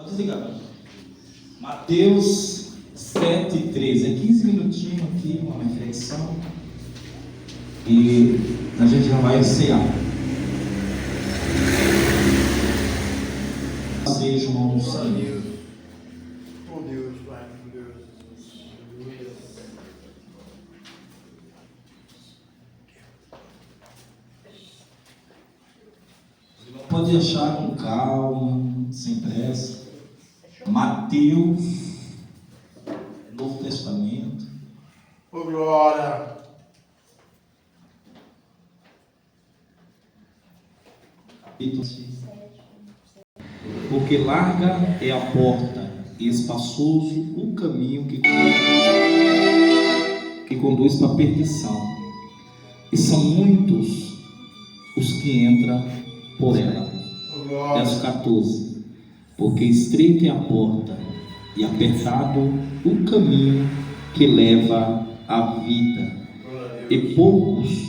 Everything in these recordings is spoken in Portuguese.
Desligado. Mateus 7:13. É 15 minutinhos aqui, uma reflexão. E a gente já vai cear. Seja uma onça. Oh Deus, Pai, meu Deus. Pode achar com calma, sem pressa. Mateus, Novo Testamento. Oh glória. Capítulo 6. Porque larga é a porta e espaçoso o caminho que conduz para a perdição, e são muitos os que entram por ela. Verso 14. Porque estreita é a porta e apertado o caminho que leva à vida, e poucos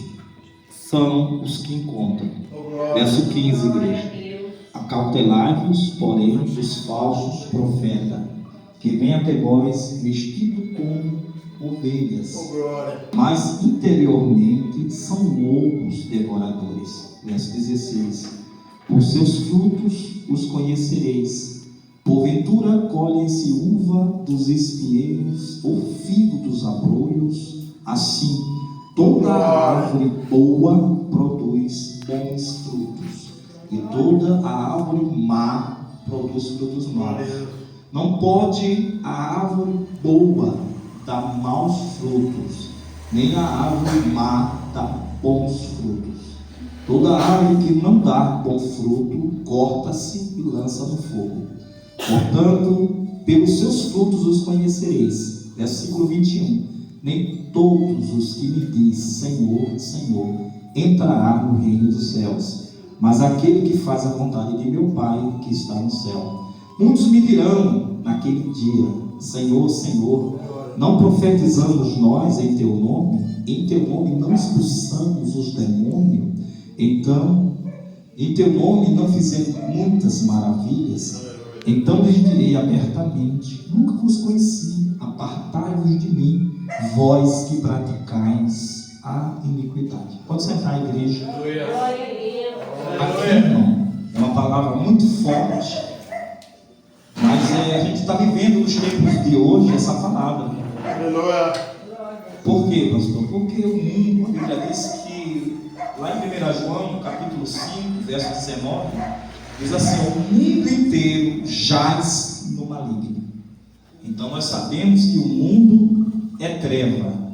são os que encontram. Verso 15, igreja. Acautelai-vos, porém, dos falsos profetas, que vêm até vós vestidos como ovelhas, mas interiormente são lobos devoradores. Verso 16. Por seus frutos os conhecereis. Porventura colhem-se uva dos espinheiros ou figo dos abrolhos? Assim, toda árvore boa produz bons frutos, e toda a árvore má produz frutos maus. Não pode a árvore boa dar maus frutos, nem a árvore má dar bons frutos. Toda árvore que não dá bom fruto, corta-se e lança no fogo. Portanto, pelos seus frutos os conhecereis. Versículo 21. Nem todos os que me dizem Senhor, Senhor, entrará no reino dos céus, mas aquele que faz a vontade de meu Pai que está no céu. Muitos me dirão naquele dia: Senhor, Senhor, não profetizamos nós em teu nome? Em teu nome não expulsamos os demônios? Então, em teu nome não fizemos muitas maravilhas? Então lhes direi abertamente: nunca vos conheci, apartai-vos de mim, vós que praticais a iniquidade. Pode sentar, igreja. Aqui, irmão, é uma palavra muito forte, mas a gente está vivendo nos tempos de hoje essa palavra. Por quê, pastor? Porque o mundo, a Bíblia diz que lá em 1 João, capítulo 5, verso 19, diz assim: o mundo inteiro jaz no maligno. Então nós sabemos que o mundo é treva.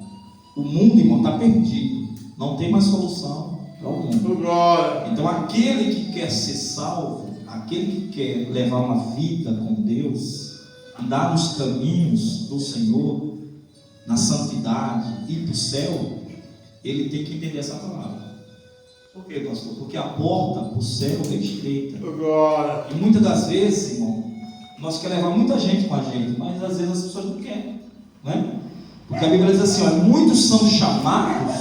O mundo, irmão, está perdido. Não tem mais solução para o mundo. Então aquele que quer ser salvo, aquele que quer levar uma vida com Deus, andar nos caminhos do Senhor, na santidade, ir para o céu, ele tem que entender essa palavra. Por quê, pastor? Porque a porta para o céu é estreita. E muitas das vezes, irmão, nós queremos levar muita gente com a gente, mas às vezes as pessoas não querem, né? Porque a Bíblia diz assim: ó, muitos são chamados,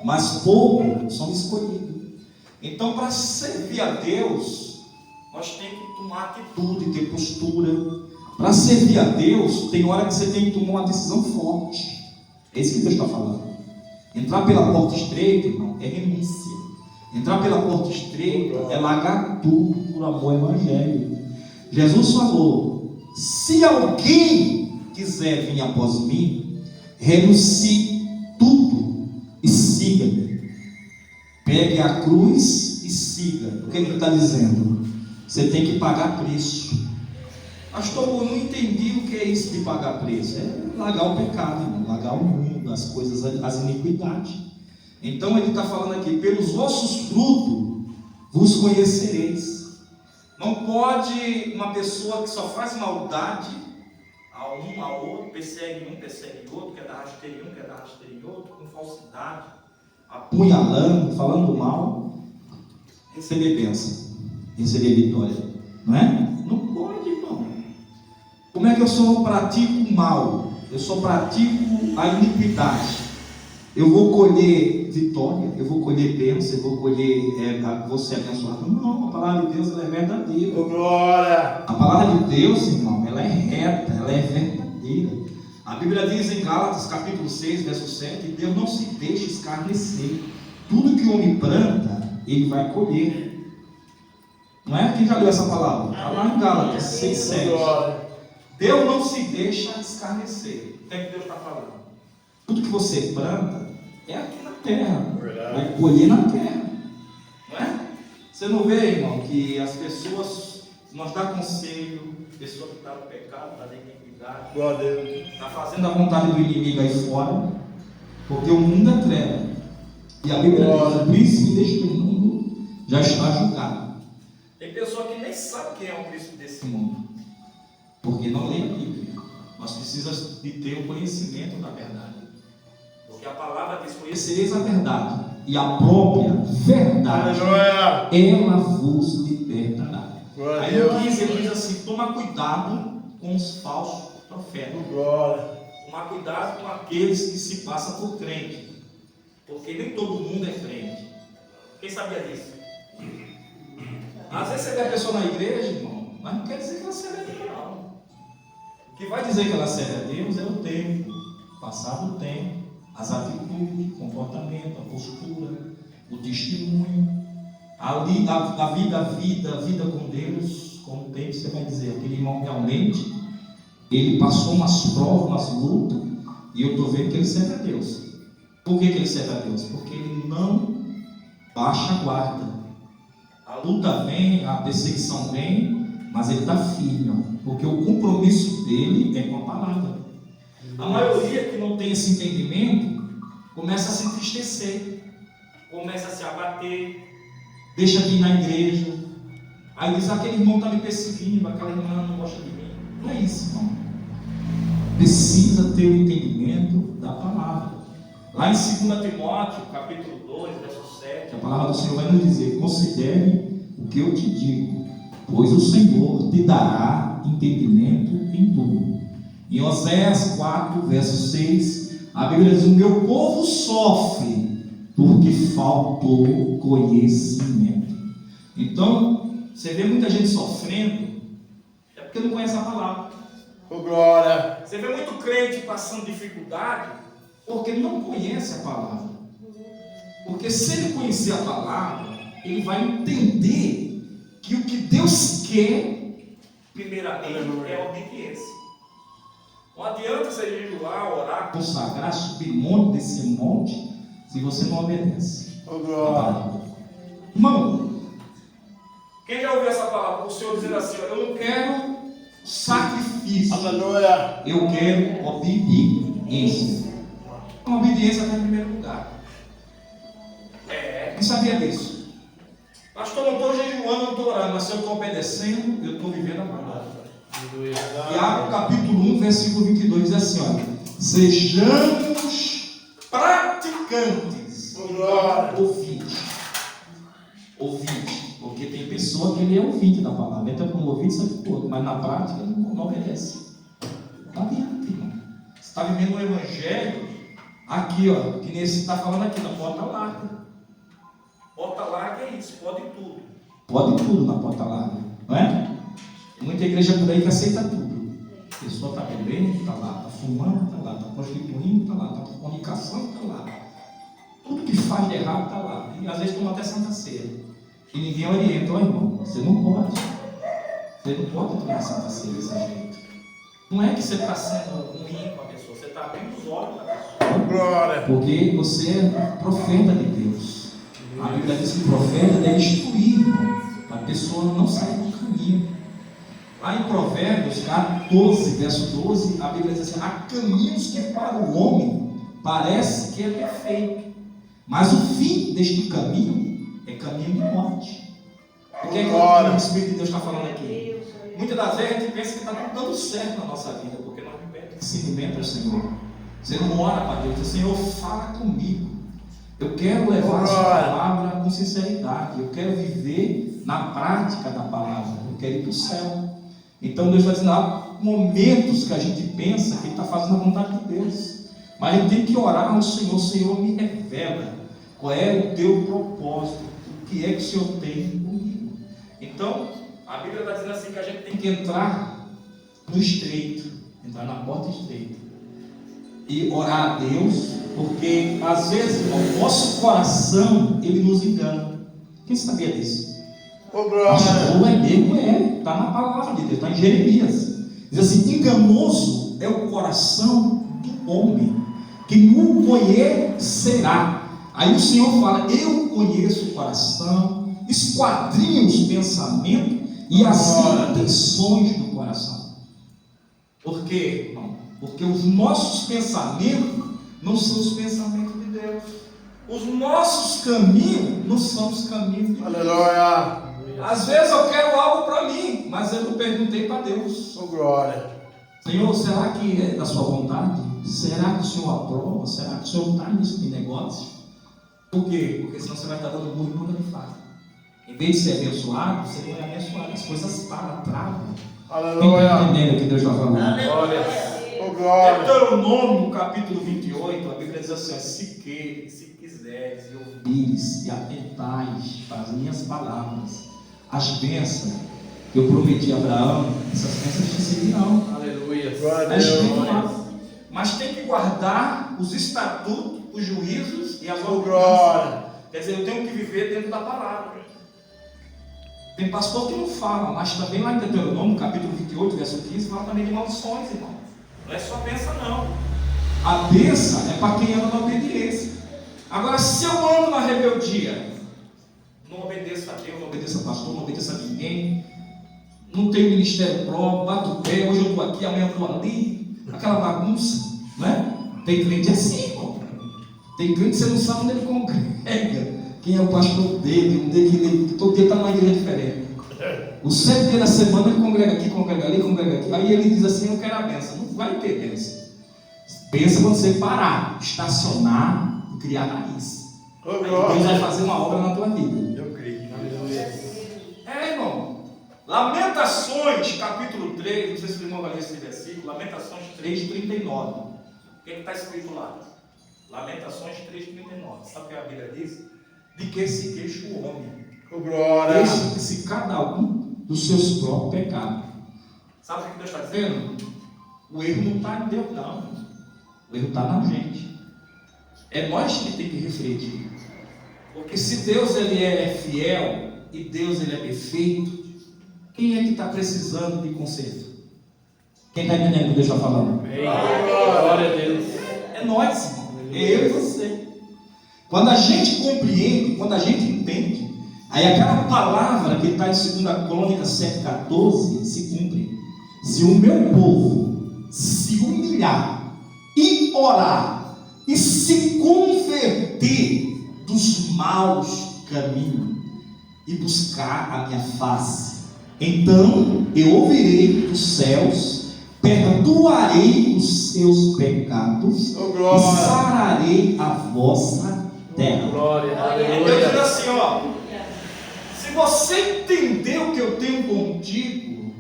mas poucos são escolhidos. Então, para servir a Deus, nós temos que tomar atitude, ter postura. Para servir a Deus, tem hora que você tem que tomar uma decisão forte. É isso que Deus está falando. Entrar pela porta estreita, irmão, é renúncia. Entrar pela porta estreita é largar tudo por amor ao Evangelho. Jesus falou: se alguém quiser vir após mim, renuncie tudo e siga-me. Pegue a cruz e siga. O que ele está dizendo? Você tem que pagar preço. Pastor, eu não entendi o que é isso de pagar preço. É largar o pecado, irmão, largar o mundo, as coisas, as iniquidades. Então ele está falando aqui: pelos vossos frutos vos conhecereis. Não pode uma pessoa que só faz maldade a um, a outro, persegue outro, quer dar rasteira em um, quer dar rasteira em outro, com falsidade, apunhalando, falando mal, receber bênção, receber vitória, não é? Não pode, irmão. Como é que eu só pratico o mal? Eu só pratico a iniquidade. Eu vou colher vitória, eu vou colher bênção, eu vou colher, vou ser abençoado. Não, a palavra de Deus ela é verdadeira. Glória. A palavra de Deus, irmão, ela é reta, ela é verdadeira. A Bíblia diz em Gálatas capítulo 6, verso 7, Deus não se deixa escarnecer. Tudo que o homem planta, ele vai colher. Não é? Quem já leu essa palavra? Está lá em Gálatas 6, 7. Deus não se deixa escarnecer. O que é que Deus está falando? Tudo que você planta é aqui na terra. Vai colher na terra. Não é? Você não vê, irmão, que as pessoas, nós dá conselho, pessoa que está no pecado, está na iniquidade, está fazendo a vontade do inimigo aí fora, porque o mundo é treva. E a Bíblia diz: o príncipe deste mundo já está julgado. Tem pessoa que nem sabe quem é o príncipe desse mundo, porque não lê a Bíblia. Nós precisamos de ter o conhecimento da verdade, porque a palavra diz: conhecereis a verdade, e a própria verdade, ela vos libertará. Aí no 15 ele diz assim: toma cuidado com os falsos profetas. Toma cuidado com aqueles que se passam por crente, porque nem todo mundo é crente. Quem sabia disso? Às vezes você vê a pessoa na igreja, irmão, mas não quer dizer que ela serve a Deus, não. O que vai dizer que ela serve a Deus é o tempo, passado o tempo, as atitudes, o comportamento, a postura, o testemunho, a vida com Deus. Com o tempo você vai dizer: aquele irmão realmente, ele passou umas provas, umas lutas, e eu estou vendo que ele serve a Deus. Por que ele serve a Deus? Porque ele não baixa a guarda. A luta vem, a perseguição vem, mas ele está firme, porque o compromisso dele é com a palavra. A maioria que não tem esse entendimento começa a se entristecer, começa a se abater, deixa de ir na igreja. Aí diz: aquele irmão está me perseguindo, aquela irmã não gosta de mim. Não é isso, irmão. Precisa ter o entendimento da palavra. Lá em 2 Timóteo, capítulo 2, verso 7, a palavra do Senhor vai nos dizer: considere o que eu te digo, pois o Senhor te dará entendimento em tudo. Em Oséias 4, verso 6, a Bíblia diz: o meu povo sofre porque faltou conhecimento. Então, você vê muita gente sofrendo, é porque não conhece a palavra. Glória. Você vê muito crente passando dificuldade, porque não conhece a palavra. Porque se ele conhecer a palavra, ele vai entender que o que Deus quer, primeiramente, é obediência. Não adianta você jejuar, orar, consagrar, subir monte, descer monte, se você não obedece. Irmão, quem já ouviu essa palavra? O Senhor dizendo assim: eu não quero sacrifício, eu quero obediência. A obediência está em primeiro lugar. Quem sabia disso? Pastor, eu não estou jejuando, não estou orando, mas se eu estou obedecendo, eu estou vivendo a palavra. Tiago capítulo 1, versículo 22 diz assim: olha, sejamos praticantes. Ouvinte, porque tem pessoa que ele é ouvinte da palavra, entra como ouvinte, sabe tudo, mas na prática ele não obedece. Está adiante, irmão. Você está vivendo um evangelho aqui, ó, que nem você está falando aqui, na porta larga. Porta larga é isso, pode tudo. Pode tudo na porta larga, não é? Tem muita igreja por aí que aceita tudo. A pessoa está bebendo, está lá, está fumando, está lá, está prostituindo, está lá, está com fornicação, está lá. Tudo que faz de errado está lá. E às vezes toma até Santa Ceia. E ninguém orienta: ó irmão, você não pode. Você não pode tomar Santa Ceia desse jeito. Não é que você está sendo ruim com a pessoa, você está abrindo os olhos da pessoa. Glória. Porque você é profeta de Deus. A Bíblia diz que o profeta deve instruir, irmão, para a pessoa não sair do caminho. Lá em Provérbios 14, verso 12, a Bíblia diz assim: há caminhos que para o homem parece que é perfeito, mas o fim deste caminho é caminho de morte. O que é que o Espírito de Deus está falando aqui? Muitas das vezes a gente pensa que está tudo dando certo na nossa vida, porque nós se alimenta o Senhor. Você não ora para Deus, diz: Senhor, fala comigo. Eu quero levar a sua palavra com sinceridade. Eu quero viver na prática da palavra. Eu quero ir para o céu. Então Deus vai dizendo: há momentos que a gente pensa que está fazendo a vontade de Deus, mas a gente tem que orar ao Senhor: Senhor, me revela. Qual é o teu propósito? O que é que o Senhor tem comigo? Então, a Bíblia está dizendo assim que a gente tem que entrar no estreito, entrar na porta estreita e orar a Deus, porque às vezes o nosso coração ele nos engana. Quem sabia disso? Pastor, é mesmo? Está na palavra de Deus, está em Jeremias. Diz assim: enganoso é o coração do homem, que não conhecerá. Aí o Senhor fala: eu conheço o coração, esquadrinho os pensamentos e as intenções do coração. Por quê, irmão? Porque os nossos pensamentos não são os pensamentos de Deus. Os nossos caminhos não são os caminhos de Deus. Aleluia. Às vezes eu quero algo para mim, mas eu não perguntei para Deus. Oh, glória. Senhor, será que é da sua vontade? Será que o Senhor aprova? Será que o Senhor está nisso de negócio? Por quê? Porque senão você vai estar dando burro quando ele fala. Em vez de ser abençoado, você não é abençoado. As coisas param, travam. Aleluia. Quem está entendendo o que Deus está falando? Glória. Oh, glória. Deuteronômio, capítulo 28, a Bíblia diz assim: se quiseres e ouvires e atentais para as minhas palavras, as bênçãos que eu prometi a Abraão, essas bênçãos te seguirão. Aleluia. Mas tem que guardar os estatutos, os juízos e as glória. Quer dizer, eu tenho que viver dentro da palavra. Tem pastor que não fala, mas também lá em Deuteronômio, capítulo 28, verso 15, fala também de maldições, irmão. Não é só bênção, não. A bênção é para quem anda na obediência. Agora, se eu ando na rebeldia, não obedeço a Deus, não obedeço a pastor, não obedeço a ninguém, não tenho ministério próprio, bato o pé, hoje eu estou aqui, amanhã eu estou ali, aquela bagunça, né? Tem crente assim, irmão. Tem crente que você não sabe onde ele congrega, quem é o pastor dele, onde ele todo dia está numa igreja diferente. O 7 dias da semana ele congrega aqui, congrega ali, congrega aqui. Aí ele diz assim: eu quero a bênção. Não vai ter bênção. Bênção quando você parar, estacionar e criar raiz. Aí Deus vai fazer uma obra na tua vida. Eu creio. Irmão. Lamentações, capítulo 3, não sei se o irmão vai ler esse versículo. Lamentações 3:39. O que está escrito lá? Lamentações 3:39. Sabe o que a Bíblia diz? De que se queixa o homem. Glória. Queixa-se cada um dos seus próprios pecados. Sabe o que Deus está dizendo? O erro não está em Deus, não. O erro está na gente. É nós que tem que refletir. Porque se Deus ele é fiel e Deus ele é perfeito, quem é que está precisando de conserto? Quem está entendendo o que Deus está falando? Glória a Deus. É nós, irmão. É eu e você. Quando a gente compreende, quando a gente entende, aí aquela palavra que está em 2 Crônicas 7,14 se cumpre. Se o meu povo se humilhar e orar e se converter dos maus caminhos e buscar a minha face, então eu ouvirei dos céus, perdoarei os seus pecados e sararei a vossa terra. Deus diz assim, ó: se você entender o que eu tenho contigo,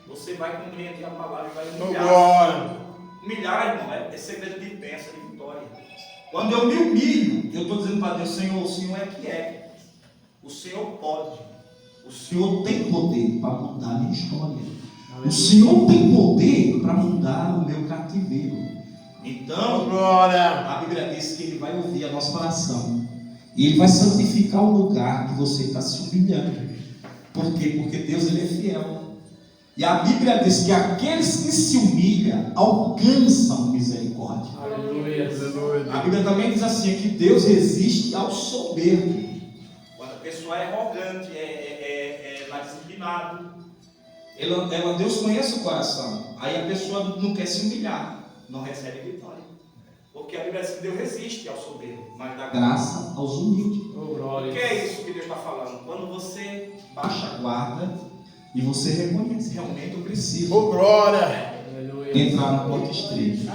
você vai compreender a palavra e vai humilhar. Humilhar, irmão, é segredo de bênção, de vitória. Quando eu me humilho, eu estou dizendo para Deus: Senhor, o Senhor é que é. O Senhor pode. O Senhor tem poder para mudar a minha história. O Senhor tem poder para mudar o meu cativeiro. Então, a Bíblia diz que Ele vai ouvir a nossa oração. E Ele vai santificar o lugar que você está se humilhando. Por quê? Porque Deus ele é fiel. E a Bíblia diz que aqueles que se humilham alcançam misericórdia. Aleluia. A Bíblia também diz assim, que Deus resiste ao soberbo. Quando a pessoa é arrogante, é disciplinado, Deus conhece o coração. Aí a pessoa não quer se humilhar, não recebe vitória. Porque a Bíblia diz que Deus resiste ao soberbo, mas dá graça aos humildes. O que é isso que Deus está falando? Quando você baixa a guarda e você reconhece, realmente eu preciso entrar na porta estreita.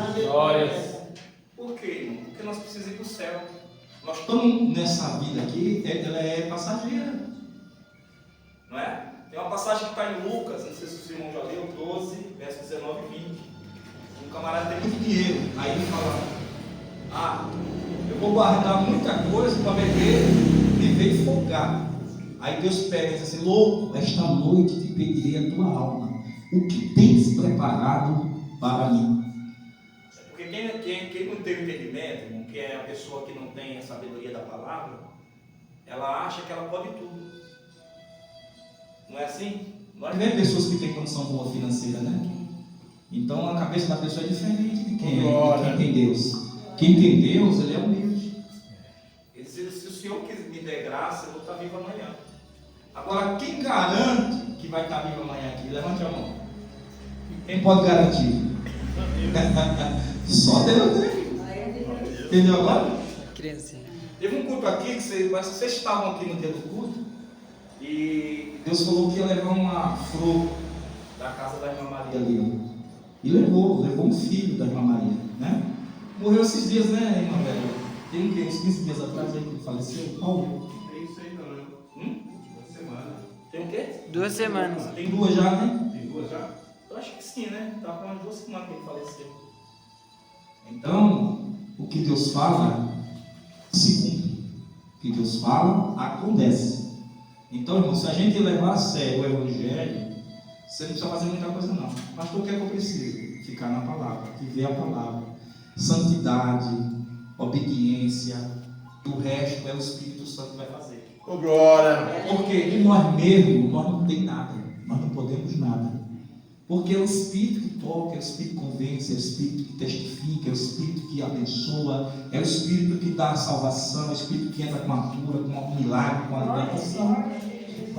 Por quê, irmão? Porque nós precisamos ir para o céu. Nós estamos nessa vida aqui, ela é passageira. Não é? Tem uma passagem que está em Lucas, não sei se os irmãos já leram, 12, verso 19 e 20. Um camarada tem muito dinheiro, aí ele fala: eu vou guardar muita coisa para beber, viver e folgar. Aí Deus pega e diz assim: louco, esta noite te pedirei a tua alma, o que tens preparado para mim? Porque quem não tem o entendimento, irmão, que é a pessoa que não tem a sabedoria da palavra, ela acha que ela pode tudo. Não é assim? Nós vemos pessoas que têm condição boa financeira, né? Então a cabeça da pessoa é diferente de quem tem Deus. Quem tem Deus, ele é humilde. Se o Senhor me der graça, eu vou estar vivo amanhã. Agora, quem garante que vai estar vivo amanhã aqui? Levante a mão. Quem pode garantir? Só Deus, né? Entendeu agora? Criancinha. Teve um culto aqui que vocês estavam aqui no dia do culto e Deus falou que ia levar uma flor da casa da irmã Maria ali, ó. E levou um filho da irmã Maria, né? Morreu esses dias, né, irmã velha? Tem uns 15 dias atrás aí que ele faleceu. Paulo? Tem isso aí não. Uma semana. Tem o quê? 2 semanas. Tem 2 já, né? Tem 2 já? Eu acho que sim, né? Estava com umas 2 semanas que ele faleceu. Então, o que Deus fala se cumpre. O que Deus fala acontece. Então, irmão, se a gente levar a sério o Evangelho, você não precisa fazer muita coisa não. Pastor, o que é que eu preciso? Ficar na palavra, viver a palavra. Santidade, obediência, o resto é o Espírito Santo que vai fazer. Ô, glória! Porque de nós mesmos, nós não temos nada. Nós não podemos nada. Porque é o Espírito que toca, é o Espírito que convence, é o Espírito que testifica, é o Espírito que abençoa, é o Espírito que dá a salvação, é o Espírito que entra com a cura, com um milagre, com a libertação.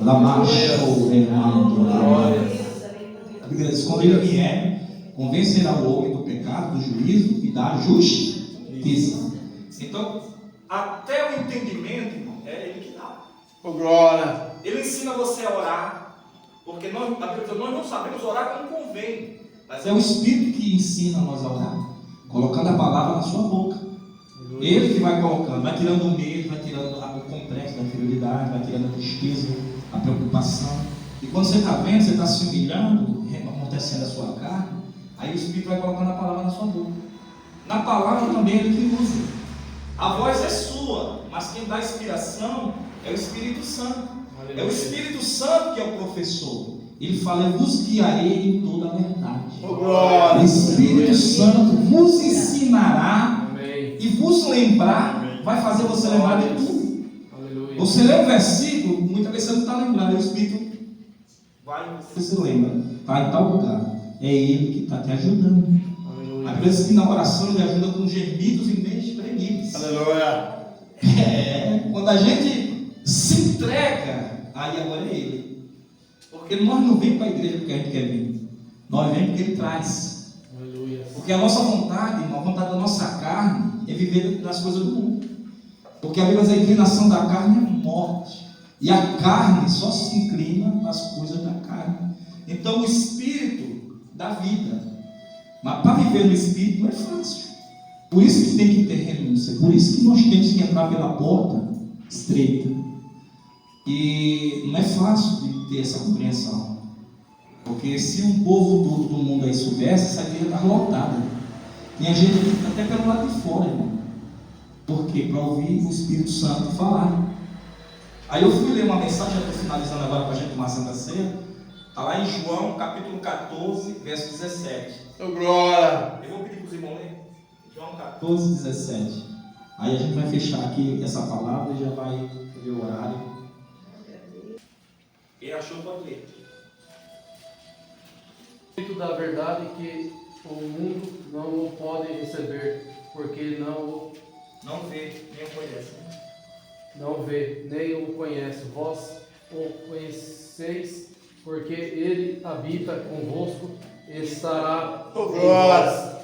La marcha, o irmão. A Bíblia diz: quando ele vier, convencerá o homem do pecado, do juízo e da justiça. Então, até o entendimento, irmão, é ele que dá. Ô, glória! Ele ensina você a orar. Porque nós não sabemos orar como convém. Mas é o Espírito que ensina nós a orar, colocando a palavra na sua boca. Ele que vai colocando, vai tirando o medo, vai tirando o complexo da inferioridade, vai tirando a tristeza, a preocupação. E quando você está vendo, você está se humilhando, amortecendo a sua carne, aí o Espírito vai colocando a palavra na sua boca. Na palavra também é ele que usa. A voz é sua, mas quem dá a inspiração é o Espírito Santo. É o Espírito Santo que é o professor. Ele fala: eu vos guiarei em toda a verdade. Ô, glória! O Espírito Santo vos ensinará. Amém. E vos lembrar, vai fazer você lembrar de tudo. Aleluia. Você lê um versículo, muitas vezes você não está lembrando, o Espírito Vai, você lembra, está em tal lugar. É Ele que está te ajudando. Aleluia. A Bíblia diz que na oração Ele ajuda com gemidos inexprimíveis. Aleluia. Quando a gente se entrega, aí agora é Ele. Porque nós não vemos para a igreja porque a gente quer vir. Nós vemos porque Ele traz. Aleluia. Porque a nossa vontade, a vontade da nossa carne é viver nas coisas do mundo. Porque a Bíblia diz: a inclinação da carne é morte. E a carne só se inclina nas coisas da carne. Então o Espírito dá vida. Mas para viver no Espírito não é fácil. Por isso que tem que ter renúncia. Por isso que nós temos que entrar pela porta estreita. E não é fácil de ter essa compreensão. Porque se um povo todo do mundo aí soubesse, essa igreja está lotada. Tem gente até pelo lado de fora, irmão. Por quê? Para ouvir o Espírito Santo falar. Aí eu fui ler uma mensagem, já estou finalizando agora para a gente tomar a Santa Ceia. Está lá em João, capítulo 14, verso 17. Ô, glória! Eu vou pedir para os irmãos ler. João 14. 14, 17. Aí a gente vai fechar aqui essa palavra e já vai ver o horário. Quem achou pode ler. Da verdade que o mundo não o pode receber, porque não vê, nem o conhece. não vê, nem o conhece. Vós o conheceis, porque ele habita convosco, estará Ô, em glória! vós.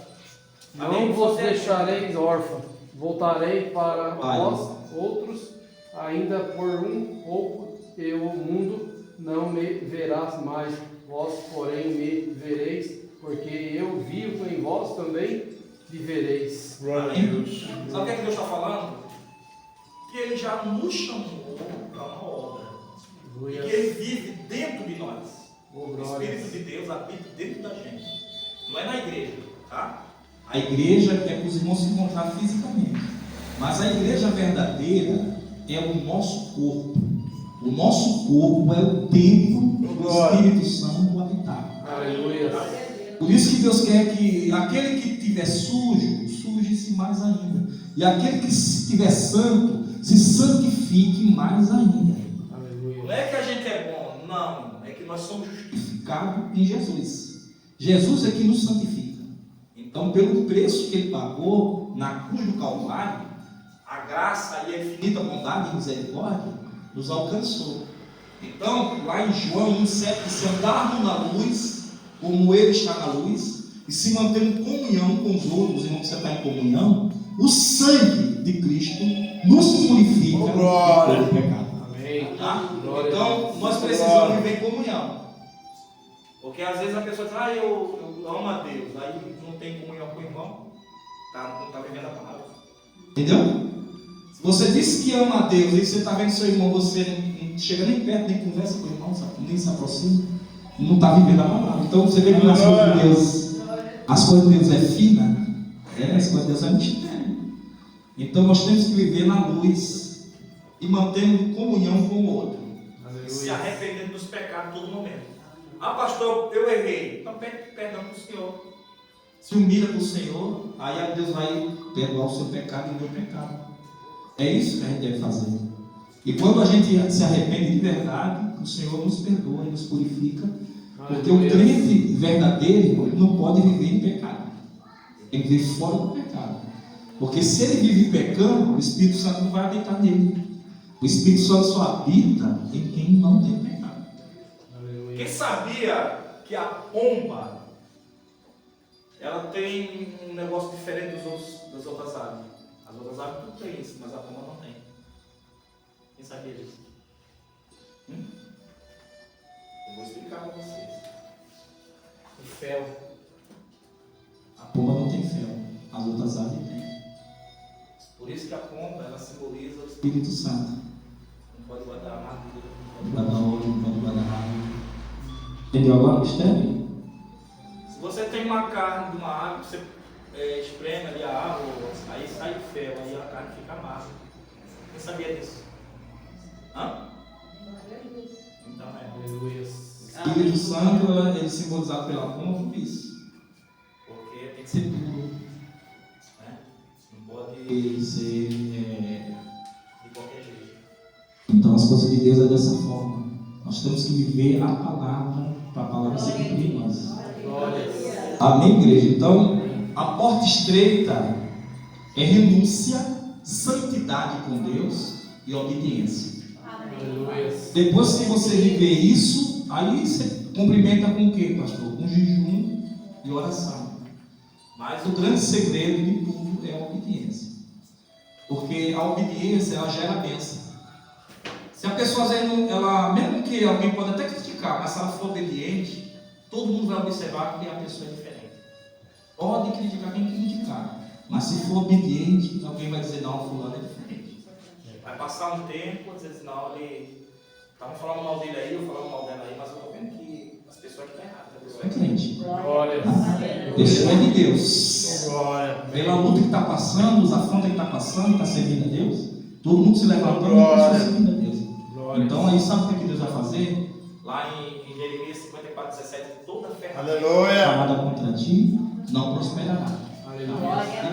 Não vos deixarei órfãos, voltarei para vós outros, ainda por um pouco, e o mundo não me verás mais. Vós, porém, me vereis, porque eu vivo em vós também vivereis. Glória a Deus. Sabe o que é que Deus está falando? Que Ele já nos chamou para uma obra. E que Ele vive dentro de nós. O Espírito de Deus habita dentro da gente. Não é na igreja, tá? A igreja é para os irmãos se encontrar fisicamente. Mas a igreja verdadeira é o nosso corpo. O nosso corpo é o templo do Espírito Santo habitar. Aleluia. Por isso que Deus quer que aquele que estiver sujo, suje-se mais ainda. E aquele que estiver santo, se santifique mais ainda. Não é que a gente é bom, não. É que nós somos justificados em Jesus. Jesus é que nos santifica. Então, pelo preço que Ele pagou na cruz do Calvário, a graça e a infinita bondade e misericórdia nos alcançou. Então, lá em João 1,7, se andarmos na luz, como Ele está na luz, e se manter em comunhão com os outros, irmão, que você está em comunhão, o sangue de Cristo nos purifica do pecado. Amém. Tá? Então, nós precisamos viver em comunhão. Porque às vezes a pessoa diz, eu amo a Deus, aí não tem comunhão com o irmão, não está vivendo a palavra. Entendeu? Se você diz que ama a Deus e você está vendo seu irmão, você não chega nem perto, nem conversa com o irmão, nem se aproxima, não está vivendo a palavra. Então você vê que as coisas de Deus, as coisas de Deus é fina, as coisas de Deus é mistério. Então nós temos que viver na luz e mantendo comunhão com o outro. Aleluia. Se arrependendo dos pecados a todo momento. Pastor, eu errei. Então pede perdão para o Senhor. Se humilha para o Senhor, aí Deus vai perdoar o seu pecado e o meu pecado. É isso que a gente deve fazer. E quando a gente se arrepende de verdade, o Senhor nos perdoa e nos purifica. Porque o crente verdadeiro não pode viver em pecado. Tem que viver fora do pecado. Porque se ele vive pecando, o Espírito Santo não vai habitar nele. O Espírito Santo só habita em quem não tem pecado. Quem sabia que a pomba ela tem um negócio diferente das outras aves? As outras aves tudo tem isso, mas a pomba não tem. Quem sabia disso? Eu vou explicar para vocês. O fel. A pomba não tem fel, as outras aves têm. Por isso que a pomba ela simboliza o Espírito Santo. Não pode guardar armadura, não pode guardar ouro, não pode guardar água. Entendeu agora o mistério? Se você tem uma carne de uma árvore, você espreme ali a árvore, aí sai o fel, aí a carne fica massa. Quem sabia disso? Então Aleluia. O Espírito Santo ele é simbolizado pela pomba por isso. Porque tem que ser puro. Né? Não pode ser de qualquer jeito. Então as coisas de Deus é dessa forma. Nós temos que viver a palavra para a palavra se cumprir em nós. Amém, igreja? Então, a porta estreita é renúncia, santidade com Deus e obediência. Depois que você viver isso, aí você cumprimenta com o que, pastor? Com jejum e oração. Mas o grande segredo de tudo é a obediência. Porque a obediência, ela gera bênção. Se a pessoa, ela, mesmo que alguém pode até criticar, mas se ela for obediente, todo mundo vai observar que a pessoa é diferente. Pode criticar quem criticar, mas se for obediente, alguém vai dizer, não, fulano é diferente. Vai passar um tempo, às vezes não, ele estavam falando mal dele aí, eu falando mal dela aí, mas eu estou vendo que as pessoas aqui estão erradas. A pessoa é crente. Pessoa é de Deus. Pela luta que está passando, os afrontas que está passando, está servindo a Deus, todo mundo se levantando e está servindo a Deus. Então aí sabe o que Deus vai fazer? Lá em Jeremias 54:17, toda ferramenta contra ti não prosperará.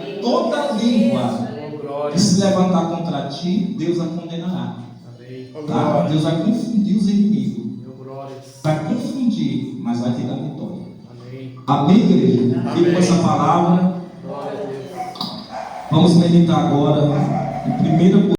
E toda língua que se levantar contra ti, Deus a condenará. Tá? Deus vai confundir os inimigos. Vai confundir, mas vai te dar vitória. Amém, igreja? Fique com essa palavra. Vamos meditar agora em 1